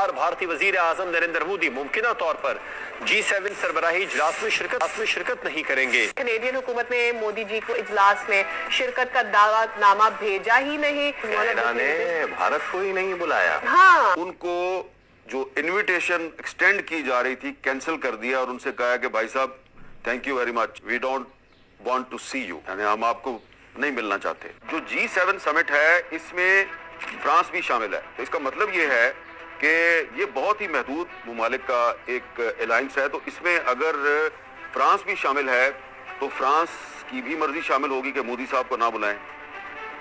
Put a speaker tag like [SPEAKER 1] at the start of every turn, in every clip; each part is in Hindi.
[SPEAKER 1] बार भारतीय वजीर आजम नरेंद्र मोदी मुमकिन तौर पर G7 सरबराही इजलास में शिरकत नहीं करेंगे।
[SPEAKER 2] कनेडियन हुकूमत ने मोदी जी को इजलास में शिरकत का दावतनामा भेजा ही नहीं।
[SPEAKER 3] कनाडा ने भारत को ही नहीं बुलाया।
[SPEAKER 2] हाँ,
[SPEAKER 3] उनको जो इनविटेशन एक्सटेंड की जा रही थी कैंसिल कर दिया और उनसे कहा कि भाई साहब thank you very much, we don't want to see you, यानी हम आपको नहीं मिलना चाहते। जो G7 समिट है इसमें फ्रांस भी शामिल है, तो इसका मतलब ये है कि ये बहुत ही महदूद मुमालिक का एक अलायंस है। तो इसमें अगर फ्रांस भी शामिल है तो फ्रांस की भी मर्जी शामिल होगी कि मोदी साहब को ना बुलाएं।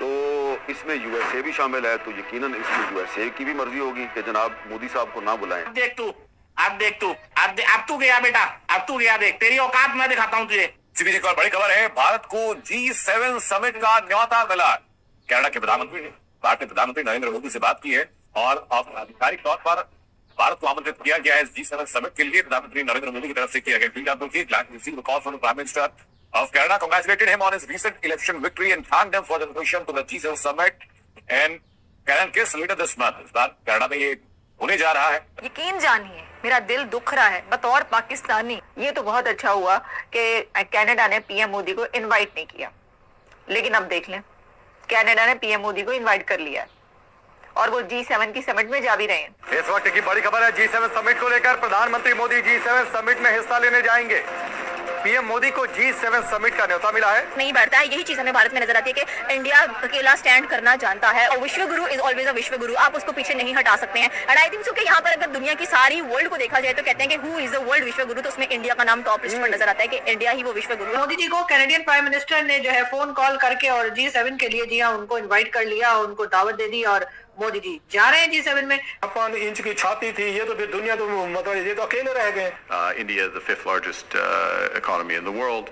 [SPEAKER 3] तो इसमें यूएसए भी शामिल है, तो यकीनन इसमें यूएसए की भी मर्जी होगी कि जनाब मोदी साहब को ना बुलाएं।
[SPEAKER 4] अब तू गया बेटा, अब तू गया, देख तेरी औकात मैं दिखाता हूँ तुझे।
[SPEAKER 5] सीधी एक और बड़ी खबर है, भारत को G7 समिट का न्योता मिला। कनाडा के प्रधानमंत्री ने भारतीय प्रधानमंत्री नरेंद्र मोदी से बात की है और आधिकारिक तौर पर भारत को आमंत्रित किया गया है G7 समिट के लिए। प्रधानमंत्री नरेंद्र मोदी की तरफ से किया गया of Canada, congratulated him on his recent election victory and thanked him for the invitation to the G7 summit and Canada kiss later this month. इस बार कनाडा में ये होने जा रहा है।
[SPEAKER 6] यकीन जानिए मेरा दिल दुख रहा है बतौर पाकिस्तानी।
[SPEAKER 2] ये तो बहुत अच्छा हुआ कि कनाडा ने पीएम मोदी को इनवाइट नहीं किया, लेकिन अब देख लें कनाडा ने पीएम मोदी को इनवाइट कर लिया और वो G7 की समिट में जा भी रहे हैं।
[SPEAKER 7] इस वक्त की बड़ी खबर है G7 समिट को लेकर। प्रधानमंत्री मोदी G7 समिट में हिस्सा लेने जाएंगे। पीएम मोदी को G7 समिट का न्योता मिला है।
[SPEAKER 6] नहीं बढ़ता है, यही चीज हमें भारत में नजर आती है कि इंडिया अकेला स्टैंड करना जानता है और विश्व गुरु इज ऑलवेज अ विश्व गुरु, आप उसको पीछे नहीं हटा सकते हैं। एंड आई थिंक सो कि यहाँ पर अगर दुनिया की सारी वर्ल्ड को देखा जाए तो कहते हैं कि हु इज द वर्ल्ड विश्व गुरु, तो उसमें इंडिया का नाम टॉप लिस्ट पर नजर आता है कि इंडिया ही वो विश्व गुरु।
[SPEAKER 2] मोदी जी को कैनेडियन प्राइम मिनिस्टर ने जो है फोन कॉल करके और G7 के लिए जी हाँ उनको इन्वाइट कर लिया, उनको दावत दे दी और मोदी जी जा रहे हैं G7 में।
[SPEAKER 7] 5 इंच की छाती थी, ये तो फिर दुनिया तो मतलब ये तो अकेले रह गए।
[SPEAKER 8] India is the 5th largest economy in the world,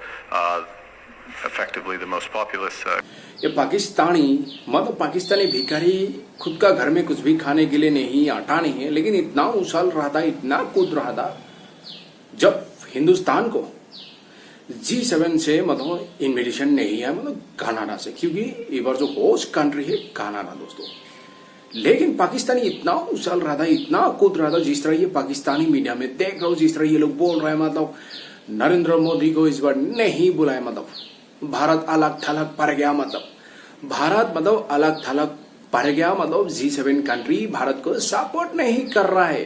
[SPEAKER 8] effectively the most populous.
[SPEAKER 9] ये पाकिस्तानी मतलब पाकिस्तानी भिखारी खुद का घर में कुछ भी खाने के लिए नहीं, आटा नहीं है, लेकिन इतना उछल रहा था, इतना कूद रहा था जब हिंदुस्तान को G7 से मतलब इन्विटेशन नहीं है, मतलब कनाडा से, क्योंकि ये बार जो होस्ट कंट्री है कनाडा दोस्तों। लेकिन पाकिस्तानी इतना उछल रहा था, इतना कूद रहा था, जिस तरह ये पाकिस्तानी मीडिया में देख रहा हूँ, जिस तरह ये लोग बोल रहे हैं मतलब नरेंद्र मोदी को इस बार नहीं बुलाया, मतलब भारत अलग थलग पड़ गया, मतलब भारत मतलब अलग थलग पड़ गया, मतलब G7 कंट्री भारत को सपोर्ट नहीं कर रहा है।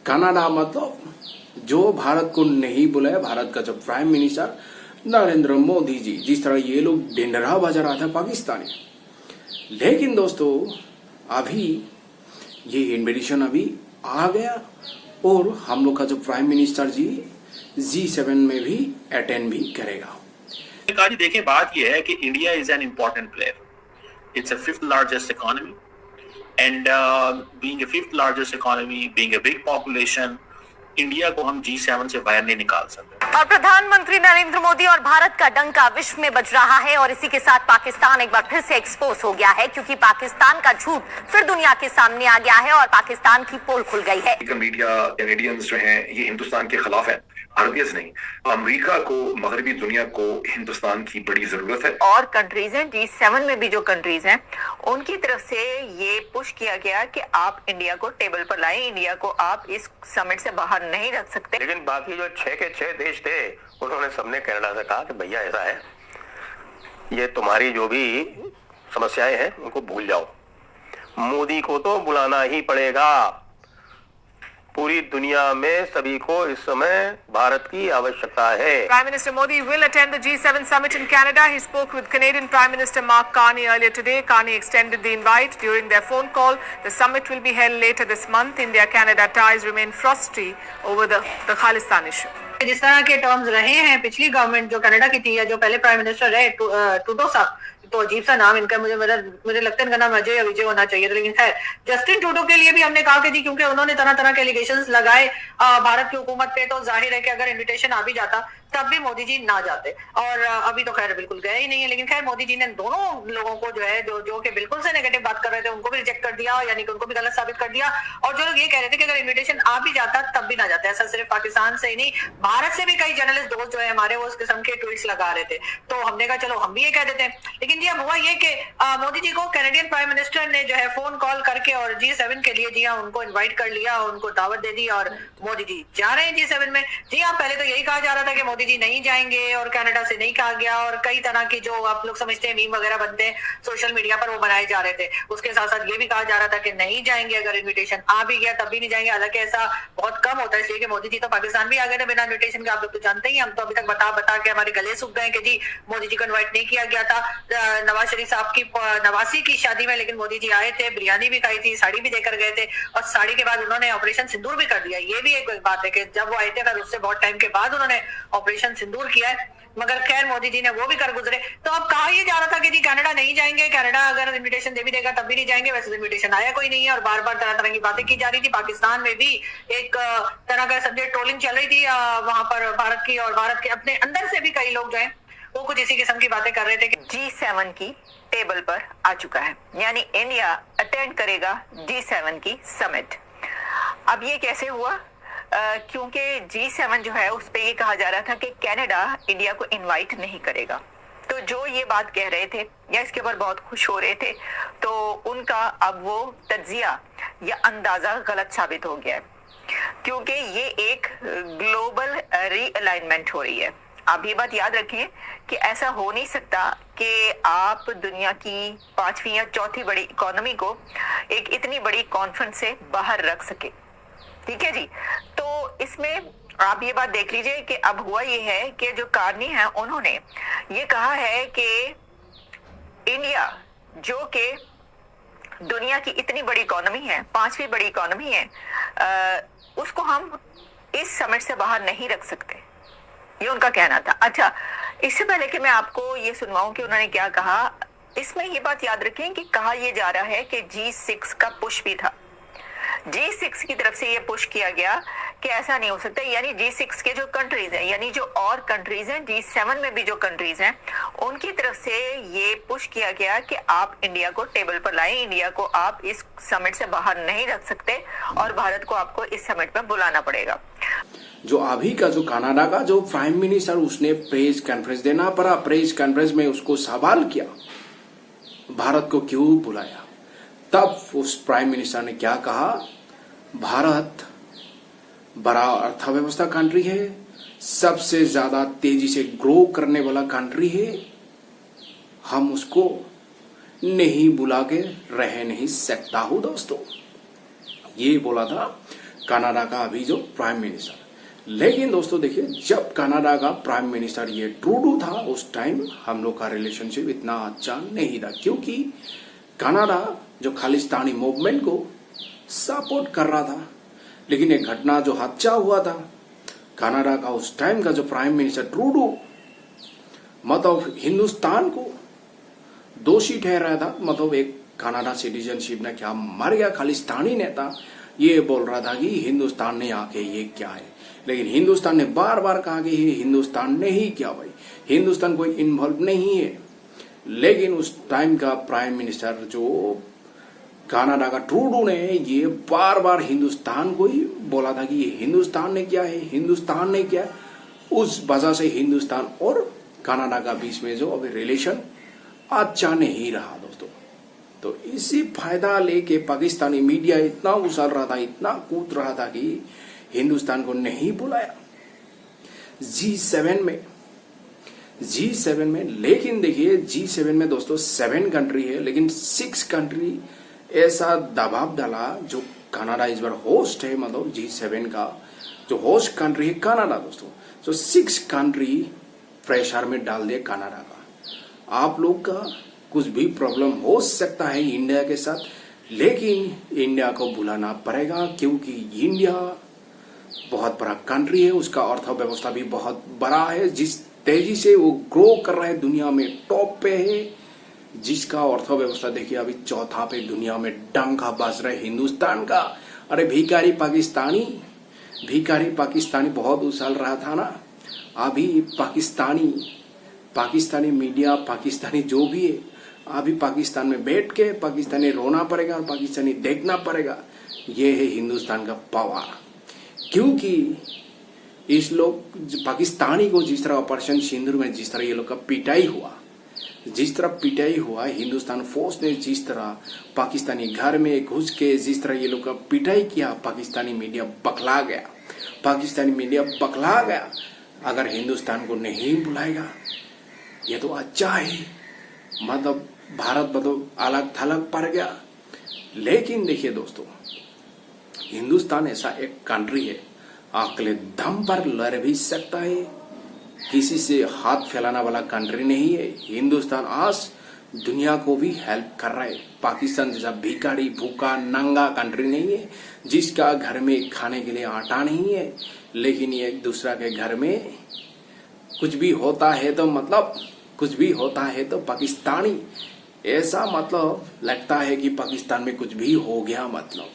[SPEAKER 9] कनाडा मतलब जो भारत को नहीं बुलाया, भारत का जब प्राइम मिनिस्टर नरेंद्र मोदी जी, जिस तरह ये लोग डेंडरा बजा रहा था पाकिस्तानी। लेकिन दोस्तों अभी ये इन्विटेशन अभी आ गया और हम लोग का जो प्राइम मिनिस्टर जी G7 में भी अटेंड भी करेगा।
[SPEAKER 4] देखें बात यह है कि India is an important player, it's a 5th largest economy and being a 5th largest economy, being a big population, India को हम G7 से बाहर नहीं निकाल सकते।
[SPEAKER 6] और प्रधानमंत्री नरेंद्र मोदी और भारत का डंका विश्व में बज रहा है और इसी के साथ पाकिस्तान एक बार फिर से एक्सपोज हो गया है, क्योंकि पाकिस्तान का झूठ फिर दुनिया के सामने आ गया है और पाकिस्तान की पोल खुल गई है।
[SPEAKER 5] मीडिया कैनेडियंस जो हैं ये हिंदुस्तान के खिलाफ है, भारतीय नहीं। अमेरिका को, मगरबी दुनिया को हिंदुस्तान की बड़ी जरूरत है।
[SPEAKER 2] और कंट्रीज हैं G7 में भी जो कंट्रीज हैं उनकी तरफ से ये पुश किया गया कि आप इंडिया को टेबल पर लाएं, इंडिया को आप इस समिट से बाहर नहीं रख सकते।
[SPEAKER 3] लेकिन बाकी जो 6 के 6 देश थे उन्होंने सबने कनाडा से कहा कि भैया ऐसा है, ये तुम्हारी जो भी समस्याएं हैं उनको भूल जाओ, मोदी को तो बुलाना ही पड़ेगा। पूरी दुनिया में सभी को इस समय भारत की आवश्यकता है।
[SPEAKER 2] Prime Minister Modi will attend the G7 summit in Canada. He spoke with Canadian Prime Minister Mark Carney earlier today. Carney extended the invite during their phone call. The summit will be held later this month. India-Canada ties remain frosty over the Khalistan issue. जिस तरह के टर्म्स रहे हैं पिछली गवर्नमेंट जो कनाडा की थी या जो पहले प्राइम मिनिस्टर रहे ट्रूडो साहब, तो अजीब सा नाम इनका, मुझे लगता है इनका नाम अजय या विजय होना चाहिए था, लेकिन खैर जस्टिन ट्रूडो के लिए भी हमने कहा कि जी क्योंकि उन्होंने तरह तरह के एलिगेशंस लगाए भारत की हुकूमत पे, तो जाहिर है कि अगर इनविटेशन आ भी जाता
[SPEAKER 10] तब भी मोदी जी ना जाते। और अभी तो खैर बिल्कुल गए ही नहीं है, लेकिन खैर मोदी जी ने दोनों लोगों को जो है जो कि बिल्कुल से नेगेटिव बात कर रहे थे उनको भी रिजेक्ट कर दिया, यानी कि उनको भी गलत साबित कर दिया। और जो लोग ये कह रहे थे कि अगर इन्विटेशन आ भी जाता तब भी ना जाते, ऐसा सिर्फ पाकिस्तान से ही नहीं, भारत से भी कई जर्नलिस्ट दोस्त जो है हमारे वो उस किस्म के ट्वीट्स लगा रहे थे। तो हमने कहा चलो हम भी ये कह देते हैं। लेकिन जी अब हुआ ये कि मोदी जी को कैनेडियन प्राइम मिनिस्टर ने जो है फोन कॉल करके और G7 के लिए जी हाँ उनको इन्वाइट कर लिया, उनको दावत दे दी और मोदी जी जा रहे हैं G7 में। जी हाँ, पहले तो यही कहा जा रहा था कि मोदी जी नहीं जाएंगे और कनाडा से नहीं कहा गया, और कई तरह की जो आप लोग समझते हैं मीम वगैरह बनते हैं सोशल मीडिया पर वो बनाए जा रहे थे। उसके साथ साथ ये भी कहा जा रहा था कि नहीं जाएंगे, अगर इन्विटेशन आ भी गया तब भी नहीं जाएंगे। हालांकि ऐसा बहुत कम होता है, इसलिए कि मोदी जी तो पाकिस्तान भी आ गए थे बिना इन्विटेशन के, आप लोग तो जानते ही। हम तो अभी तक बता के हमारे गले सूख गए कि जी मोदी जी को इन्वाइट नहीं किया गया था नवाज शरीफ साहब की 89 की शादी में, लेकिन मोदी जी आए थे, बिरयानी भी खाई थी, साड़ी भी देकर गए थे, और साड़ी के बाद उन्होंने ऑपरेशन सिंदूर भी कर दिया। ये भी एक बात है कि जब वो आए थे फिर उससे बहुत टाइम के बाद उन्होंने ऑपरेशन सिंदूर किया है, मगर खैर मोदी जी ने वो भी कर गुजरे। तो अब कहा ये जा रहा था कि जी कनाडा नहीं जाएंगे, कनाडा अगर इन्विटेशन दे भी देगा तब भी नहीं जाएंगे। वैसे तो इन्विटेशन आया कोई नहीं है और बार बार तरह तरह की बातें की जा रही थी। पाकिस्तान में भी एक तरह का सब्जेक्ट ट्रोलिंग चल रही थी वहां पर भारत की, और भारत के अपने अंदर से भी कई लोग जो है वो कुछ इसी किस्म की बातें कर रहे थे कि
[SPEAKER 11] G7 की टेबल पर आ चुका है, यानी इंडिया अटेंड करेगा G7 की समिट। अब ये कैसे हुआ? क्योंकि G7 जो है उस पे ये कहा जा रहा था कि कनाडा इंडिया को इनवाइट नहीं करेगा। तो जो ये बात कह रहे थे या इसके ऊपर बहुत खुश हो रहे थे, तो उनका अब वो तज्जिया या अंदाजा गलत साबित हो गया है, क्योंकि ये एक ग्लोबल रीअलाइनमेंट हो रही है। आप ये बात याद रखें कि ऐसा हो नहीं सकता कि आप दुनिया की 5वीं या 4थी बड़ी इकोनॉमी को एक इतनी बड़ी कॉन्फ्रेंस से बाहर रख सके। ठीक है जी। तो इसमें आप ये बात देख लीजिए कि अब हुआ ये है कि जो कार्नी है उन्होंने ये कहा है कि इंडिया जो कि दुनिया की इतनी बड़ी इकोनॉमी है, 5वीं बड़ी इकोनॉमी है, उसको हम इस समिट से बाहर नहीं रख सकते, ये उनका कहना था। अच्छा, इससे पहले कि मैं आपको ये सुनवाऊं कि उन्होंने क्या कहा, इसमें ये बात याद रखें कि कहा यह जा रहा है कि G6 का पुश भी था। G6 की तरफ से ये पुश किया गया कि ऐसा नहीं हो सकता, यानी G6 के जो कंट्रीज हैं, यानी जो और कंट्रीज हैं, G7 में भी जो कंट्रीज हैं, उनकी तरफ से ये पुश किया गया कि आप इंडिया को टेबल पर लाएं, इंडिया को आप इस समिट से बाहर नहीं रख सकते और भारत को आपको इस समिट में बुलाना पड़ेगा।
[SPEAKER 9] जो अभी का जो कनाडा का जो प्राइम मिनिस्टर, उसने प्रेस कॉन्फ्रेंस देना पड़ा। प्रेस कॉन्फ्रेंस में उसको सवाल किया भारत को क्यों बुलाया, तब उस प्राइम मिनिस्टर ने क्या कहा, भारत बड़ा अर्थव्यवस्था कंट्री है, सबसे ज्यादा तेजी से ग्रो करने वाला कंट्री है, हम उसको नहीं बुला के रह नहीं सकता हूं दोस्तों। ये बोला था कनाडा का अभी जो प्राइम मिनिस्टर। लेकिन दोस्तों देखिए, जब कनाडा का प्राइम मिनिस्टर ये ट्रूडो था, उस टाइम हम लोग का रिलेशनशिप इतना अच्छा नहीं था, क्योंकि कनाडा जो खालिस्तानी मूवमेंट को सपोर्ट कर रहा था। लेकिन एक घटना जो हादसा हुआ था, कनाडा का उस टाइम का जो प्राइम मिनिस्टर ट्रूडो मतलब हिंदुस्तान को दोषी ठहराया था, मतलब एक कनाडा सिटीजनशिप ने क्या मर गया खालिस्तानी नेता ये बोल रहा था कि हिंदुस्तान ने आके ये क्या है। लेकिन हिंदुस्तान ने बार बार कहा कि ये हिंदुस्तान ने ही क्या, भाई हिंदुस्तान कोई इन्वॉल्व नहीं है। लेकिन उस टाइम का प्राइम मिनिस्टर जो कनाडा का ट्रूडो ने ये बार बार हिंदुस्तान को ही बोला था कि ये हिंदुस्तान ने क्या है, हिंदुस्तान ने क्या। उस वजह से हिंदुस्तान और कनाडा का बीच में जो अभी रिलेशन अच्छा नहीं रहा दोस्तों। तो इसी फायदा लेके पाकिस्तानी मीडिया इतना उछल रहा था, इतना कूद रहा था कि हिंदुस्तान को नहीं बुलाया G7 में। लेकिन देखिए G7 में दोस्तों 7 कंट्री है, लेकिन 6 कंट्री ऐसा दबाव डाला, जो कनाडा इस बार होस्ट है, मतलब G7 का जो होस्ट कंट्री है कनाडा दोस्तों। तो 6 कंट्री प्रेशर में डाल दिया कनाडा का, आप लोग का कुछ भी प्रॉब्लम हो सकता है इंडिया के साथ, लेकिन इंडिया को बुलाना पड़ेगा, क्योंकि इंडिया बहुत बड़ा कंट्री है, उसका अर्थव्यवस्था भी बहुत बड़ा है, जिस तेजी से वो ग्रो कर रहा है दुनिया में टॉप पे है, जिसका अर्थव्यवस्था देखिए अभी चौथा पे दुनिया में डंका बज रहा है हिंदुस्तान का। अरे भिखारी पाकिस्तानी बहुत उछल रहा था ना अभी पाकिस्तानी मीडिया, पाकिस्तानी जो भी है, अभी पाकिस्तान में बैठ के पाकिस्तानी रोना पड़ेगा और पाकिस्तानी देखना पड़ेगा। ये है हिंदुस्तान का पावर। क्योंकि इस लोग पाकिस्तानी को जिस तरह ऑपरेशन सिंदूर में जिस तरह ये लोग का पिटाई हुआ, हिंदुस्तान फोर्स ने जिस तरह पाकिस्तानी घर में घुस के जिस तरह ये लोग का पिटाई किया, पाकिस्तानी मीडिया बकला गया। अगर हिंदुस्तान को नहीं बुलाएगा ये तो अच्छा है, मतलब भारत अलग थलग पड़ गया। लेकिन देखिए दोस्तों, हिंदुस्तान ऐसा एक कंट्री है, अकेले दम पर लड़ भी सकता है, किसी से हाथ फैलाने वाला कंट्री नहीं है। हिंदुस्तान आज दुनिया को भी हेल्प कर रहा है। पाकिस्तान जैसा भिखारी, भूखा, नंगा कंट्री नहीं है, जिसका घर में खाने के लिए आटा नहीं है, लेकिन ये एक दूसरा के घर में कुछ भी होता है तो पाकिस्तानी ऐसा मतलब लगता है कि पाकिस्तान में कुछ भी हो गया मतलब।